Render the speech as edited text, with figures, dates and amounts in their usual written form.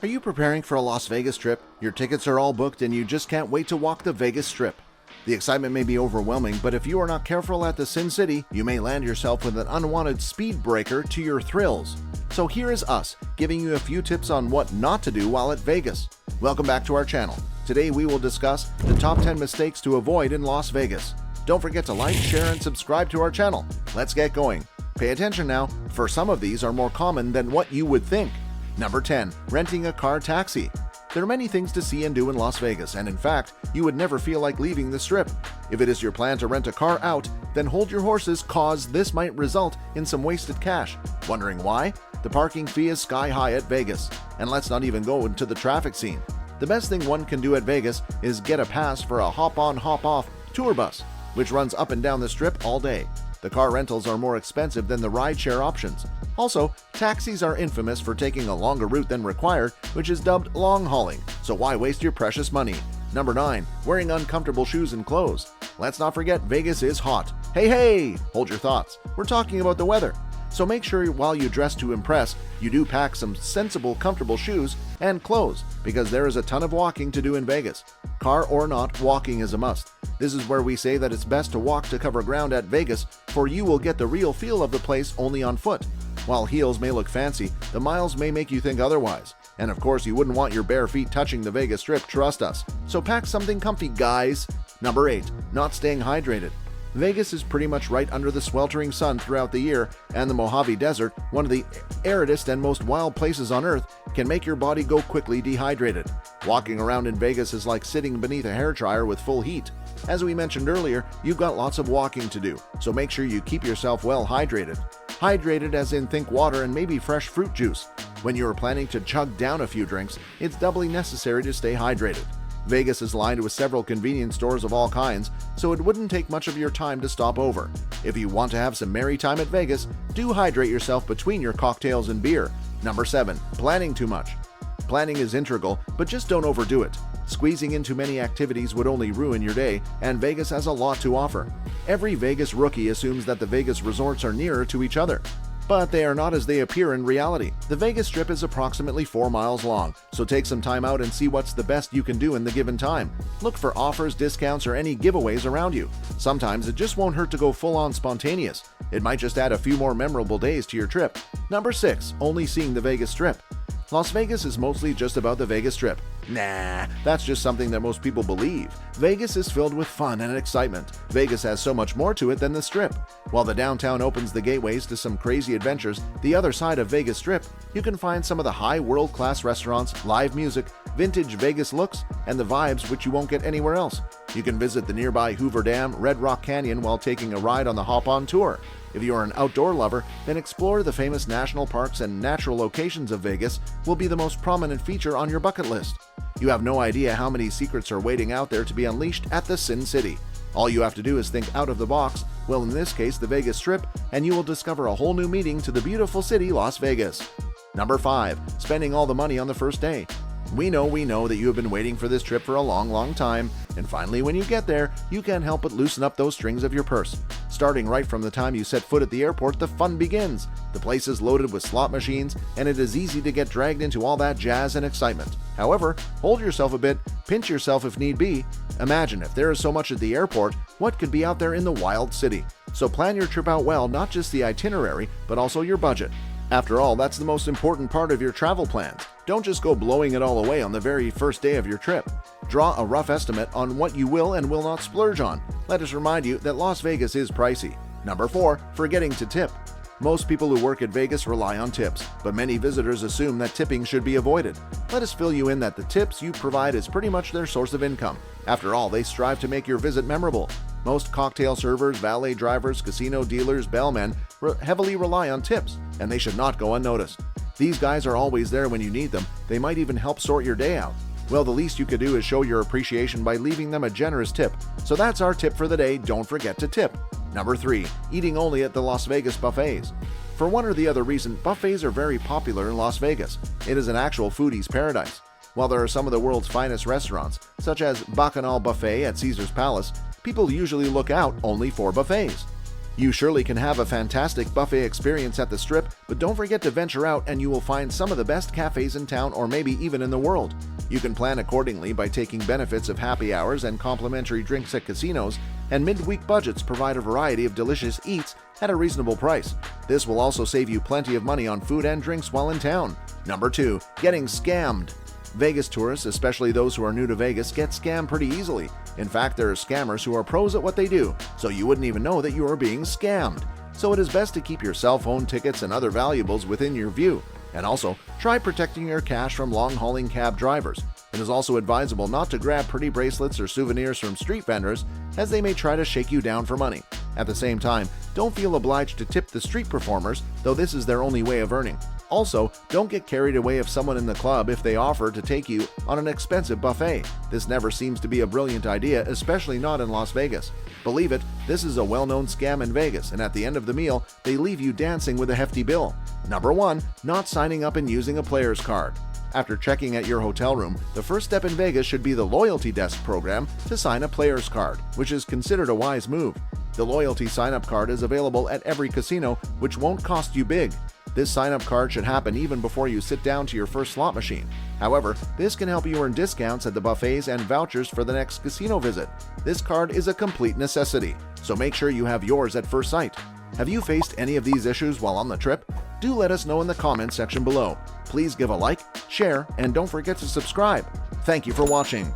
Are you preparing for a Las Vegas trip? Your tickets are all booked and you just can't wait to walk the Vegas Strip. The excitement may be overwhelming, but if you are not careful at the Sin City, you may land yourself with an unwanted speed breaker to your thrills. So here is us, giving you a few tips on what not to do while at Vegas. Welcome back to our channel. Today we will discuss the top 10 mistakes to avoid in Las Vegas. Don't forget to like, share, and subscribe to our channel. Let's get going. Pay attention now, for some of these are more common than what you would think. Number 10. Renting a car taxi. There are many things to see and do in Las Vegas, and in fact, you would never feel like leaving the Strip. If it is your plan to rent a car out, then hold your horses, cause this might result in some wasted cash. Wondering why? The parking fee is sky high at Vegas. And let's not even go into the traffic scene. The best thing one can do at Vegas is get a pass for a hop-on, hop-off tour bus, which runs up and down the Strip all day. The car rentals are more expensive than the rideshare options. Also, taxis are infamous for taking a longer route than required, which is dubbed long hauling, so why waste your precious money? Number 9. Wearing uncomfortable shoes and clothes. Let's not forget Vegas is hot. Hey! Hold your thoughts. We're talking about the weather. So make sure while you dress to impress, you do pack some sensible, comfortable shoes and clothes, because there is a ton of walking to do in Vegas. Car or not, walking is a must. This is where we say that it's best to walk to cover ground at Vegas, for you will get the real feel of the place only on foot. While heels may look fancy, the miles may make you think otherwise. And of course, you wouldn't want your bare feet touching the Vegas Strip, trust us. So pack something comfy, guys. Number 8. Not staying hydrated. Vegas is pretty much right under the sweltering sun throughout the year, and the Mojave Desert, one of the aridest and most wild places on Earth, can make your body go quickly dehydrated. Walking around in Vegas is like sitting beneath a hairdryer with full heat. As we mentioned earlier, you've got lots of walking to do, so make sure you keep yourself well hydrated. Hydrated as in think water and maybe fresh fruit juice. When you are planning to chug down a few drinks, it's doubly necessary to stay hydrated. Vegas is lined with several convenience stores of all kinds, so it wouldn't take much of your time to stop over. If you want to have some merry time at Vegas, do hydrate yourself between your cocktails and beer. Number 7. Planning too much. Planning is integral, but just don't overdo it. Squeezing in too many activities would only ruin your day, and Vegas has a lot to offer. Every Vegas rookie assumes that the Vegas resorts are nearer to each other, but they are not as they appear in reality. The Vegas Strip is approximately 4 miles long, so take some time out and see what's the best you can do in the given time. Look for offers, discounts, or any giveaways around you. Sometimes it just won't hurt to go full-on spontaneous. It might just add a few more memorable days to your trip. Number 6. Only seeing the Vegas Strip. Las Vegas is mostly just about the Vegas Strip. Nah, that's just something that most people believe. Vegas is filled with fun and excitement. Vegas has so much more to it than the Strip. While the downtown opens the gateways to some crazy adventures, the other side of Vegas Strip, you can find some of the high world-class restaurants, live music, vintage Vegas looks, and the vibes which you won't get anywhere else. You can visit the nearby Hoover Dam, Red Rock Canyon while taking a ride on the Hop-On Tour. If you are an outdoor lover, then explore the famous national parks and natural locations of Vegas will be the most prominent feature on your bucket list. You have no idea how many secrets are waiting out there to be unleashed at the Sin City. All you have to do is think out of the box, well in this case the Vegas Strip, and you will discover a whole new meaning to the beautiful city Las Vegas. Number 5. Spending all the money on the first day. We know that you have been waiting for this trip for a long time, and finally when you get there, you can't help but loosen up those strings of your purse. Starting right from the time you set foot at the airport, the fun begins. The place is loaded with slot machines, and it is easy to get dragged into all that jazz and excitement. However, hold yourself a bit, pinch yourself if need be. Imagine if there is so much at the airport, what could be out there in the wild city? So plan your trip out well, not just the itinerary, but also your budget. After all, that's the most important part of your travel plans. Don't just go blowing it all away on the very first day of your trip. Draw a rough estimate on what you will and will not splurge on. Let us remind you that Las Vegas is pricey. Number 4. Forgetting to tip. Most people who work at Vegas rely on tips, but many visitors assume that tipping should be avoided. Let us fill you in that the tips you provide is pretty much their source of income. After all, they strive to make your visit memorable. Most cocktail servers, valet drivers, casino dealers, bellmen heavily rely on tips, and they should not go unnoticed. These guys are always there when you need them. They might even help sort your day out. Well, the least you could do is show your appreciation by leaving them a generous tip. So that's our tip for the day. Don't forget to tip. Number 3. Eating only at the Las Vegas buffets. For one or the other reason, buffets are very popular in Las Vegas. It is an actual foodie's paradise. While there are some of the world's finest restaurants, such as Bacchanal Buffet at Caesars Palace, people usually look out only for buffets. You surely can have a fantastic buffet experience at the Strip, but don't forget to venture out and you will find some of the best cafes in town or maybe even in the world. You can plan accordingly by taking benefits of happy hours and complimentary drinks at casinos, and midweek budgets provide a variety of delicious eats at a reasonable price. This will also save you plenty of money on food and drinks while in town. Number 2. Getting scammed. Vegas tourists, especially those who are new to Vegas, get scammed pretty easily. In fact, there are scammers who are pros at what they do, so you wouldn't even know that you are being scammed. So it is best to keep your cell phone, tickets, and other valuables within your view. And also, try protecting your cash from long-hauling cab drivers. It is also advisable not to grab pretty bracelets or souvenirs from street vendors, as they may try to shake you down for money. At the same time, don't feel obliged to tip the street performers, though this is their only way of earning. Also, don't get carried away of someone in the club if they offer to take you on an expensive buffet. This never seems to be a brilliant idea, especially not in Las Vegas. Believe it, this is a well-known scam in Vegas, and at the end of the meal, they leave you dancing with a hefty bill. Number 1. Not signing up and using a player's card. After checking at your hotel room, the first step in Vegas should be the Loyalty Desk program to sign a player's card, which is considered a wise move. The Loyalty sign-up card is available at every casino, which won't cost you big. This sign-up card should happen even before you sit down to your first slot machine. However, this can help you earn discounts at the buffets and vouchers for the next casino visit. This card is a complete necessity, so make sure you have yours at first sight. Have you faced any of these issues while on the trip? Do let us know in the comments section below. Please give a like, share, and don't forget to subscribe. Thank you for watching.